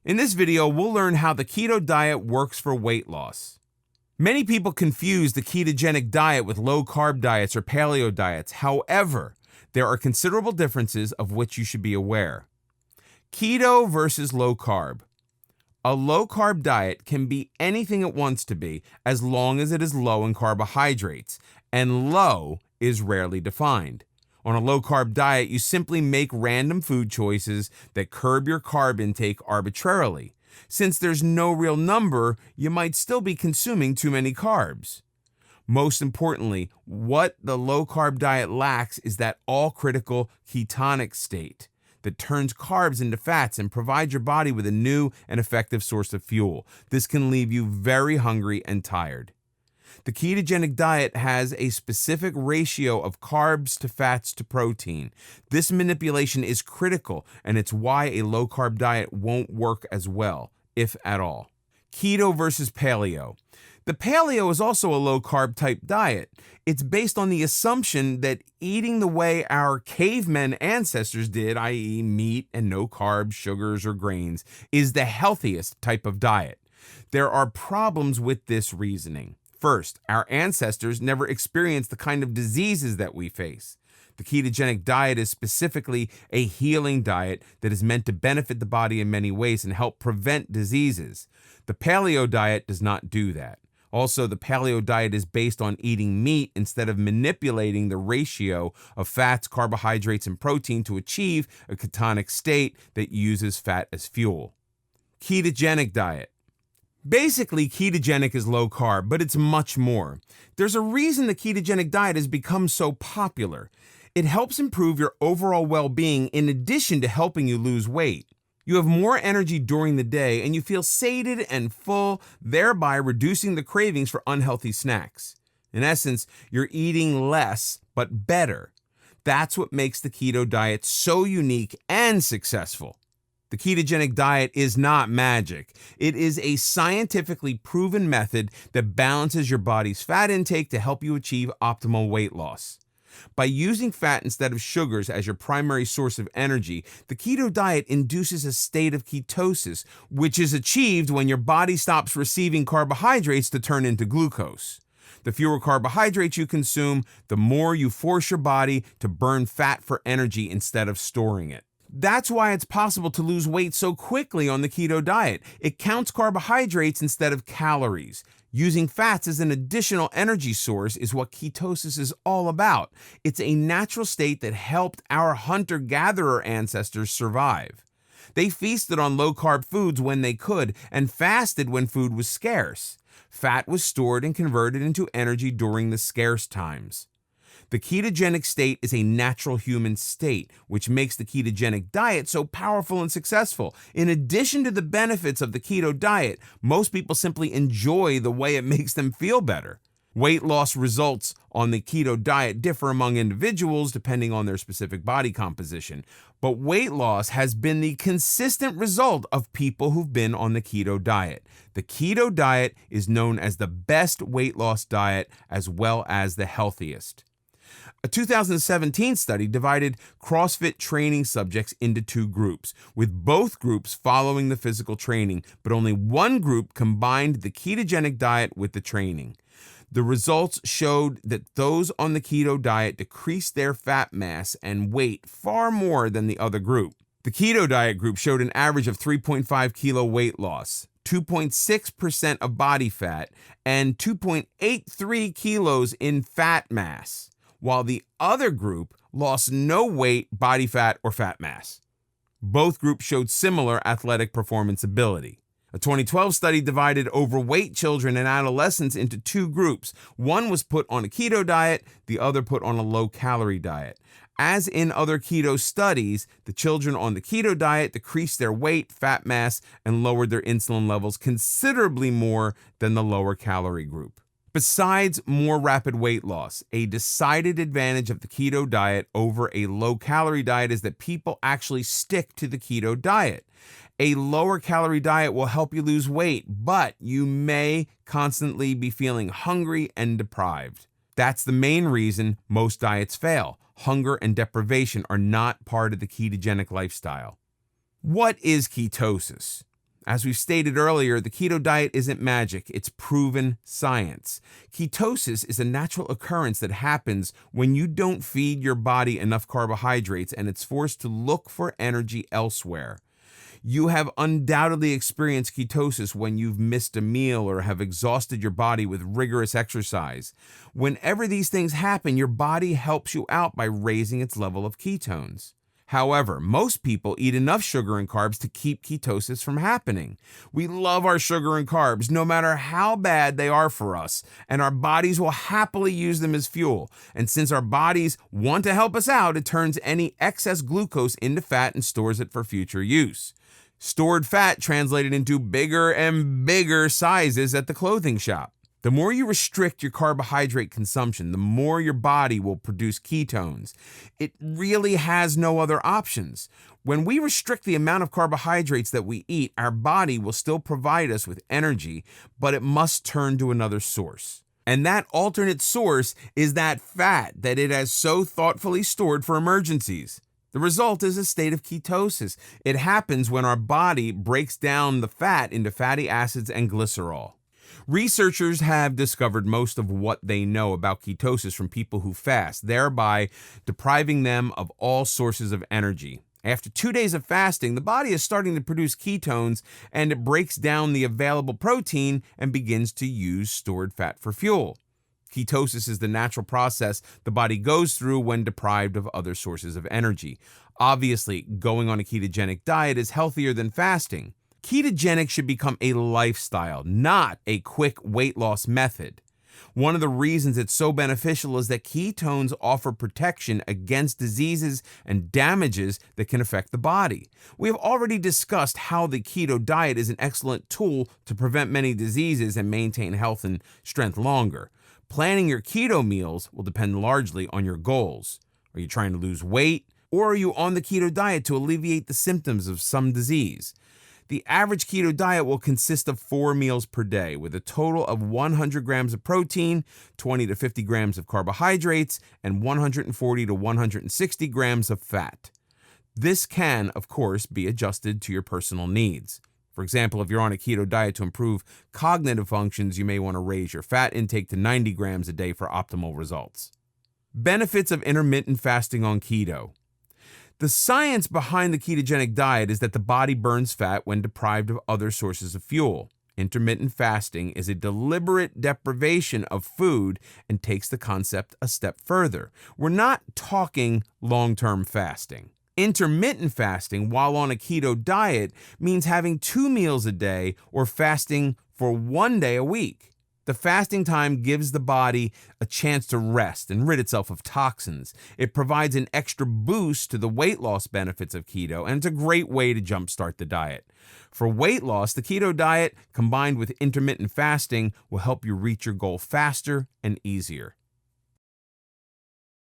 In this video, we'll learn how the keto diet works for weight loss. Many people confuse the ketogenic diet with low-carb diets or paleo diets. However, there are considerable differences of which you should be aware. Keto versus low-carb. A low-carb diet can be anything it wants to be as long as it is low in carbohydrates, and low is rarely defined. On a low-carb diet, you simply make random food choices that curb your carb intake arbitrarily. Since there's no real number, you might still be consuming too many carbs. Most importantly, what the low-carb diet lacks is that all-critical ketonic state that turns carbs into fats and provides your body with a new and effective source of fuel. This can leave you very hungry and tired. The ketogenic diet has a specific ratio of carbs to fats to protein. This manipulation is critical, and it's why a low-carb diet won't work as well, if at all. Keto versus paleo. The paleo is also a low-carb type diet. It's based on the assumption that eating the way our cavemen ancestors did, i.e. meat and no carbs, sugars, or grains, is the healthiest type of diet. There are problems with this reasoning. First, our ancestors never experienced the kind of diseases that we face. The ketogenic diet is specifically a healing diet that is meant to benefit the body in many ways and help prevent diseases. The paleo diet does not do that. Also, the paleo diet is based on eating meat instead of manipulating the ratio of fats, carbohydrates, and protein to achieve a ketonic state that uses fat as fuel. Ketogenic diet. Basically, ketogenic is low carb, but it's much more. There's a reason the ketogenic diet has become so popular. It helps improve your overall well-being in addition to helping you lose weight. You have more energy during the day and you feel sated and full, thereby reducing the cravings for unhealthy snacks. In essence, you're eating less, but better. That's what makes the keto diet so unique and successful. The ketogenic diet is not magic. It is a scientifically proven method that balances your body's fat intake to help you achieve optimal weight loss. By using fat instead of sugars as your primary source of energy, the keto diet induces a state of ketosis, which is achieved when your body stops receiving carbohydrates to turn into glucose. The fewer carbohydrates you consume, the more you force your body to burn fat for energy instead of storing it. That's why it's possible to lose weight so quickly on the keto diet. It counts carbohydrates instead of calories. Using fats as an additional energy source is what ketosis is all about. It's a natural state that helped our hunter-gatherer ancestors survive. They feasted on low-carb foods when they could and fasted when food was scarce. Fat was stored and converted into energy during the scarce times. The ketogenic state is a natural human state, which makes the ketogenic diet so powerful and successful. In addition to the benefits of the keto diet, most people simply enjoy the way it makes them feel better. Weight loss results on the keto diet differ among individuals depending on their specific body composition, but weight loss has been the consistent result of people who've been on the keto diet. The keto diet is known as the best weight loss diet as well as the healthiest. A 2017 study divided CrossFit training subjects into two groups, with both groups following the physical training, but only one group combined the ketogenic diet with the training. The results showed that those on the keto diet decreased their fat mass and weight far more than the other group. The keto diet group showed an average of 3.5 kilo weight loss, 2.6% of body fat, and 2.83 kilos in fat mass, while the other group lost no weight, body fat, or fat mass. Both groups showed similar athletic performance ability. A 2012 study divided overweight children and adolescents into two groups. One was put on a keto diet, the other put on a low-calorie diet. As in other keto studies, the children on the keto diet decreased their weight, fat mass, and lowered their insulin levels considerably more than the lower-calorie group. Besides more rapid weight loss, a decided advantage of the keto diet over a low-calorie diet is that people actually stick to the keto diet. A lower-calorie diet will help you lose weight, but you may constantly be feeling hungry and deprived. That's the main reason most diets fail. Hunger and deprivation are not part of the ketogenic lifestyle. What is ketosis? As we've stated earlier, the keto diet isn't magic, it's proven science. Ketosis is a natural occurrence that happens when you don't feed your body enough carbohydrates and it's forced to look for energy elsewhere. You have undoubtedly experienced ketosis when you've missed a meal or have exhausted your body with rigorous exercise. Whenever these things happen, your body helps you out by raising its level of ketones. However, most people eat enough sugar and carbs to keep ketosis from happening. We love our sugar and carbs, no matter how bad they are for us, and our bodies will happily use them as fuel. And since our bodies want to help us out, it turns any excess glucose into fat and stores it for future use. Stored fat translated into bigger and bigger sizes at the clothing shop. The more you restrict your carbohydrate consumption, the more your body will produce ketones. It really has no other options. When we restrict the amount of carbohydrates that we eat, our body will still provide us with energy, but it must turn to another source. And that alternate source is that fat that it has so thoughtfully stored for emergencies. The result is a state of ketosis. It happens when our body breaks down the fat into fatty acids and glycerol. Researchers have discovered most of what they know about ketosis from people who fast, thereby depriving them of all sources of energy. After 2 days of fasting, the body is starting to produce ketones and it breaks down the available protein and begins to use stored fat for fuel. Ketosis is the natural process the body goes through when deprived of other sources of energy. Obviously, going on a ketogenic diet is healthier than fasting. Ketogenic should become a lifestyle, not a quick weight loss method. One of the reasons it's so beneficial is that ketones offer protection against diseases and damages that can affect the body. We have already discussed how the keto diet is an excellent tool to prevent many diseases and maintain health and strength longer. Planning your keto meals will depend largely on your goals. Are you trying to lose weight, or are you on the keto diet to alleviate the symptoms of some disease? The average keto diet will consist of 4 meals per day, with a total of 100 grams of protein, 20 to 50 grams of carbohydrates, and 140 to 160 grams of fat. This can, of course, be adjusted to your personal needs. For example, if you're on a keto diet to improve cognitive functions, you may want to raise your fat intake to 90 grams a day for optimal results. Benefits of intermittent fasting on keto. The science behind the ketogenic diet is that the body burns fat when deprived of other sources of fuel. Intermittent fasting is a deliberate deprivation of food and takes the concept a step further. We're not talking long-term fasting. Intermittent fasting while on a keto diet means having 2 meals a day or fasting for 1 day a week. The fasting time gives the body a chance to rest and rid itself of toxins. It provides an extra boost to the weight loss benefits of keto, and it's a great way to jumpstart the diet. For weight loss, the keto diet combined with intermittent fasting will help you reach your goal faster and easier.